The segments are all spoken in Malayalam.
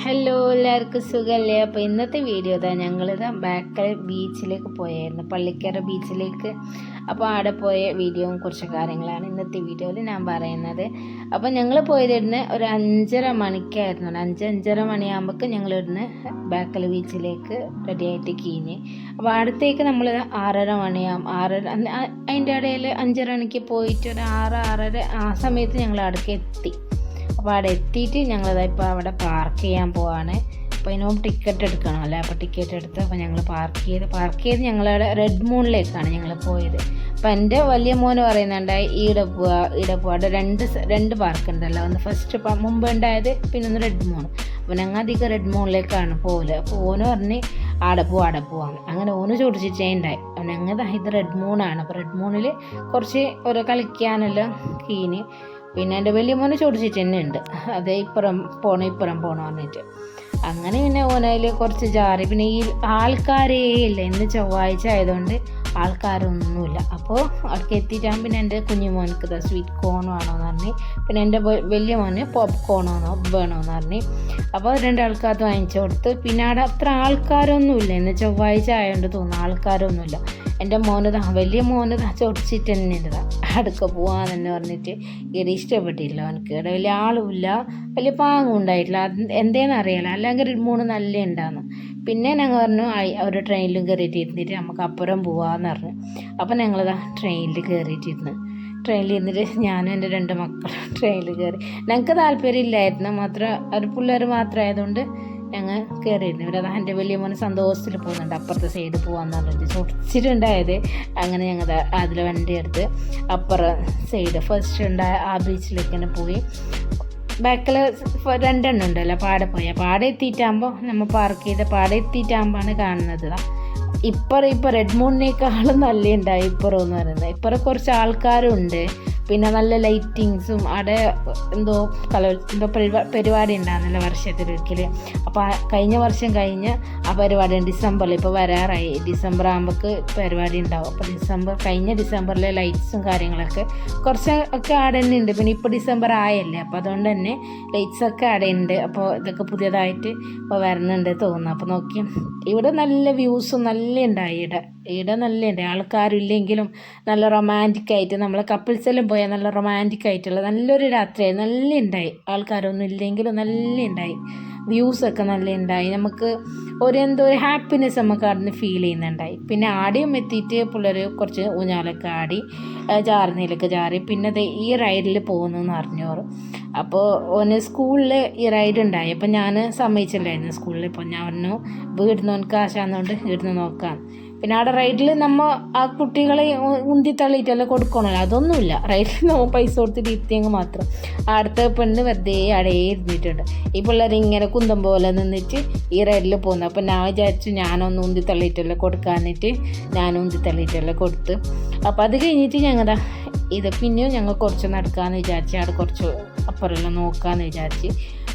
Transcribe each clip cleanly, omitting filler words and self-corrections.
ഹലോ, എല്ലാവർക്കും സുഖമല്ലേ? അപ്പോൾ ഇന്നത്തെ വീഡിയോ ഞങ്ങളിതാ ബാക്കൽ ബീച്ചിലേക്ക് പോയായിരുന്നു, പള്ളിക്കര ബീച്ചിലേക്ക്. അപ്പോൾ അവിടെ പോയ വീഡിയോയും കുറച്ച് കാര്യങ്ങളാണ് ഇന്നത്തെ വീഡിയോയിൽ ഞാൻ പറയുന്നത്. അപ്പോൾ ഞങ്ങൾ പോയതിരുന്ന് ഒരു 5:30 മണിക്കായിരുന്നു. 5:30 മണിയാകുമ്പോൾ ഞങ്ങൾ ഇവിടുന്ന് ബാക്കൽ ബീച്ചിലേക്ക് റെഡി ആയിട്ട് കീഞ്ഞ്. അപ്പോൾ അടുത്തേക്ക് നമ്മൾ 6:30 മണിയാകും. അതിൻ്റെ ഇടയിൽ 5:30 മണിക്ക് പോയിട്ട് ഒരു 6:30 ആ സമയത്ത് ഞങ്ങൾ അവിടേക്ക് എത്തി. അപ്പോൾ അവിടെ എത്തിയിട്ട് ഞങ്ങളിപ്പോൾ അവിടെ പാർക്ക് ചെയ്യാൻ പോവാണ്. അപ്പോൾ അതിനോട് ടിക്കറ്റ് എടുക്കണമല്ലോ. അപ്പോൾ ടിക്കറ്റ് എടുത്ത് അപ്പോൾ ഞങ്ങൾ പാർക്ക് ചെയ്ത് ഞങ്ങളവിടെ റെഡ് മൂണിലേക്കാണ് ഞങ്ങൾ പോയത്. അപ്പോൾ എൻ്റെ വലിയ മോന് പറയുന്നുണ്ടായി ഈടെ പോവാ അവിടെ രണ്ട് പാർക്ക് ഉണ്ടല്ലോ. ഒന്ന് ഫസ്റ്റ് മുമ്പ് ഉണ്ടായത്, പിന്നെ ഒന്ന് റെഡ് മൂൺ. അപ്പോൾ ഞങ്ങൾ അധികം റെഡ് മൂണിലേക്കാണ് പോകല്. അപ്പോൾ ഓന് പറഞ്ഞ് ആടെ പോവാം. അങ്ങനെ ഓന് ചോദിച്ചിട്ടേ ഉണ്ടായി. അപ്പോൾ ഞങ്ങൾ ഇത് റെഡ് മൂണാണ്. അപ്പോൾ റെഡ് മൂണിൽ കുറച്ച് ഓരോ കളിക്കാനെല്ലാം കീന്. പിന്നെ എൻ്റെ വലിയ മോനെ ചോദിച്ചിട്ട് തന്നെ ഉണ്ട്, അതേ ഇപ്പുറം പോകണം പറഞ്ഞിട്ട്. അങ്ങനെ പിന്നെ ഓനയിൽ കുറച്ച് ജാറി. പിന്നെ ഈ ആൾക്കാരേ ഇല്ല, ഇന്ന് ചൊവ്വാഴ്ച ആയതുകൊണ്ട് ആൾക്കാരൊന്നുമില്ല. അപ്പോൾ അവിടേക്ക് എത്തിയിട്ടാകുമ്പോൾ പിന്നെ എൻ്റെ കുഞ്ഞു മോനക്ക് സ്വീറ്റ് കോൺ വേണമെന്ന് പറഞ്ഞ്, പിന്നെ എൻ്റെ വലിയ മോന് പോപ്കോൺ വേണമെന്ന് പറഞ്ഞ്. അപ്പോൾ 2 ആൾക്കാർക്ക് വാങ്ങിച്ചു കൊടുത്ത്. പിന്നെ അവിടെ അത്ര ആൾക്കാരൊന്നുമില്ല, ഇന്ന് ചൊവ്വാഴ്ച ആയതുകൊണ്ട് തോന്നുന്നു ആൾക്കാരൊന്നുമില്ല. എൻ്റെ വലിയ മോന് ചൊടിച്ചിട്ട് തന്നെ ഉണ്ട് അടുക്ക പോവാന്ന് തന്നെ പറഞ്ഞിട്ട്. ഇവിടെ ഇഷ്ടപ്പെട്ടില്ല അവനക്ക്. ഇവിടെ വലിയ ആളുമില്ല, വലിയ പാങ്ങും ഉണ്ടായിട്ടില്ല. എന്തേന്ന് അറിയില്ല, അല്ലെങ്കിൽ 3 നല്ല ഉണ്ടായിരുന്നു. പിന്നെ ഞങ്ങൾ പറഞ്ഞു ഒരു ട്രെയിനിലും കയറിയിട്ടിരുന്നിട്ട് നമുക്ക് അപ്പുറം പോവാന്ന് പറഞ്ഞു. അപ്പം ഞങ്ങളിതാ ട്രെയിനിൽ കയറിയിട്ടിരുന്നു. ട്രെയിനിൽ ഇരുന്നിട്ട് ഞാനും എൻ്റെ 2 മക്കളും ട്രെയിനിൽ കയറി. ഞങ്ങൾക്ക് താല്പര്യമില്ലായിരുന്നു, മാത്രം ഒരു പിള്ളേർ മാത്രമായതുകൊണ്ട് ഞങ്ങൾ കയറിയിരുന്നു. ഇവരതാ എൻ്റെ വലിയ മോന് സന്തോഷത്തിൽ പോകുന്നുണ്ട്, അപ്പുറത്തെ സൈഡ് പോകാമെന്ന് പറഞ്ഞിട്ട് ചൊടിച്ചിട്ടുണ്ടായത്. അങ്ങനെ ഞങ്ങൾ അതിൽ വണ്ടി എടുത്ത് അപ്പുറം സൈഡ് ഫസ്റ്റ് ഉണ്ടായ ആ ബീച്ചിലേക്ക് തന്നെ പോയി. ബാക്കിൽ 2 എണ്ണം ഉണ്ടല്ലോ. അപ്പോൾ അവിടെ പോയി. അപ്പോൾ അവിടെ എത്തിയിട്ടാകുമ്പോൾ നമ്മൾ പാർക്ക് ചെയ്ത പാടെ എത്തിയിട്ടാകുമ്പോഴാണ് കാണുന്നത് ഇപ്പോൾ റെഡ് മൂണിനേക്കാളും നല്ല ഉണ്ടായി ഇപ്പുറം എന്ന് പറയുന്നത്. ഇപ്പുറം കുറച്ച് ആൾക്കാരും ഉണ്ട്, പിന്നെ നല്ല ലൈറ്റിങ്സും. അവിടെ എന്തോ പരിപാടി ഉണ്ടാകുന്നില്ല വർഷത്തിലൊരിക്കൽ. അപ്പോൾ കഴിഞ്ഞ വർഷം കഴിഞ്ഞ് ആ പരിപാടി ഡിസംബറിൽ ഇപ്പോൾ വരാറായി. ഡിസംബർ ആകുമ്പോൾക്ക് പരിപാടി ഉണ്ടാവും. അപ്പോൾ കഴിഞ്ഞ ഡിസംബറിലെ ലൈറ്റ്സും കാര്യങ്ങളൊക്കെ കുറച്ചൊക്കെ അവിടെ തന്നെ ഉണ്ട്. പിന്നെ ഇപ്പോൾ ഡിസംബർ ആയല്ലേ, അപ്പോൾ അതുകൊണ്ട് തന്നെ ലൈറ്റ്സൊക്കെ അവിടെ ഉണ്ട്. അപ്പോൾ ഇതൊക്കെ പുതിയതായിട്ട് ഇപ്പോൾ വരുന്നുണ്ട് തോന്നുന്നു. അപ്പോൾ നോക്കി ഇവിടെ നല്ല വ്യൂസും നല്ല ഉണ്ടായി. ഇവിടെ നല്ല ഉണ്ട്, ആൾക്കാരില്ലെങ്കിലും നല്ല റൊമാൻറ്റിക് ആയിട്ട് നമ്മൾ കപ്പിൾസെല്ലാം പോയാൽ നല്ല റൊമാൻറ്റിക് ആയിട്ടുള്ള നല്ലൊരു രാത്രിയായി. നല്ല ഉണ്ടായി, ആൾക്കാരൊന്നും ഇല്ലെങ്കിലും നല്ല ഉണ്ടായി. വ്യൂസൊക്കെ നല്ല ഉണ്ടായി. നമുക്ക് എന്തോ ഒരു ഹാപ്പിനെസ് നമുക്ക് അവിടെ നിന്ന് ഫീൽ ചെയ്യുന്നുണ്ടായി. പിന്നെ ആടിയും എത്തിയിട്ട് പിള്ളേർ കുറച്ച് ഊഞ്ഞാലൊക്കെ ആടി, ജാറുന്നതിലൊക്കെ ജാറി. പിന്നെ ഈ റൈഡിൽ പോകുന്നു എന്ന് അറിഞ്ഞോറ്. അപ്പോൾ ഓന് സ്കൂളിൽ ഈ റൈഡ് ഉണ്ടായി. അപ്പോൾ ഞാൻ സമ്മതിച്ചില്ലായിരുന്നു സ്കൂളിൽ. ഇപ്പോൾ ഞാൻ പറഞ്ഞു വീടിന് ഓനക്ക് ആശാന്നുകൊണ്ട് വീടിന് നോക്കാം. പിന്നെ അവിടെ റൈഡിൽ നമ്മൾ ആ കുട്ടികളെ ഉന്തിത്തള്ളിയിട്ടെല്ലാം കൊടുക്കണമല്ലോ, അതൊന്നുമില്ല. റൈഡിൽ നമ്മൾ പൈസ കൊടുത്തിട്ട് ഇരുത്തിയെങ്കിൽ മാത്രം. അടുത്ത പെണ്ണ് വെറുതെ അവിടെ ഇരുന്നിട്ടുണ്ട്. ഈ പിള്ളേർ ഇങ്ങനെ കുന്തം പോലെ നിന്നിട്ട് ഈ റൈഡിൽ പോകുന്നു. അപ്പോൾ ഞാൻ വിചാരിച്ചു ഞാനൊന്ന് ഉന്തിത്തള്ളിയിട്ടെല്ലാം കൊടുക്കാനിട്ട് ഞാനും ഉന്തിത്തള്ളിയിട്ടെല്ലാം കൊടുത്ത്. അപ്പോൾ അത് കഴിഞ്ഞിട്ട് ഇത് പിന്നെയും ഞങ്ങൾ കുറച്ച് നടക്കാമെന്ന് വിചാരിച്ച് അവിടെ കുറച്ച് അപ്പുറമെല്ലാം നോക്കാമെന്ന് വിചാരിച്ച്.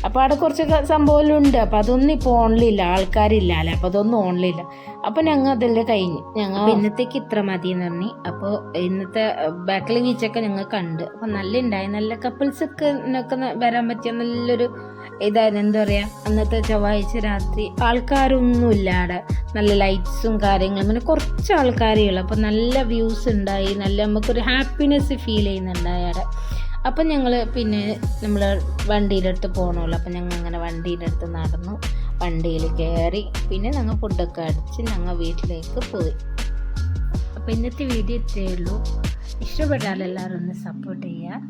അപ്പോൾ അവിടെ കുറച്ച് സംഭവമെല്ലാം ഉണ്ട്. അപ്പോൾ അതൊന്നും ഇപ്പോൾ ഓൺലില്ല, ആൾക്കാരില്ല അല്ലേ. അപ്പോൾ അതൊന്നും ഓൺലില്ല. അപ്പോൾ ഞങ്ങൾ അതെല്ലാം കഴിഞ്ഞ് ഇന്നത്തേക്ക് ഇത്ര മതി എന്ന് പറഞ്ഞ്. അപ്പോൾ ഇന്നത്തെ ബാക്കിൽ ബീച്ചൊക്കെ ഞങ്ങൾ കണ്ട്. അപ്പോൾ നല്ല ഉണ്ടായി, നല്ല കപ്പിൾസൊക്കെ വരാൻ പറ്റിയ നല്ലൊരു ഇതായിരുന്നു. എന്താ പറയുക, അന്നത്തെ ചൊവ്വാഴ്ച രാത്രി ആൾക്കാരൊന്നുമില്ല അവിടെ. നല്ല ലൈറ്റ്സും കാര്യങ്ങളും, പിന്നെ കുറച്ച് ആൾക്കാരേ ഉള്ളൂ. അപ്പോൾ നല്ല വ്യൂസ് ഉണ്ടായി, നല്ല നമുക്കൊരു ഹാപ്പിനെസ് ഫീൽ ചെയ്യുന്നുണ്ടായി അവിടെ. അപ്പം ഞങ്ങൾ പിന്നെ നമ്മൾ വണ്ടീൻ്റെ അടുത്ത് പോകണമല്ലോ. അപ്പം ഞങ്ങൾ അങ്ങനെ വണ്ടീൻ്റെ അടുത്ത് നടന്നു, വണ്ടിയിൽ കയറി. പിന്നെ ഞങ്ങൾ ഫുഡൊക്കെ അടിച്ച് ഞങ്ങൾ വീട്ടിലേക്ക് പോയി. അപ്പോൾ ഇന്നത്തെ വീഡിയോ ഇത്രയേ ഉള്ളൂ. ഇഷ്ടപ്പെട്ടാൽ എല്ലാവരും ഒന്ന് സപ്പോർട്ട് ചെയ്യുക.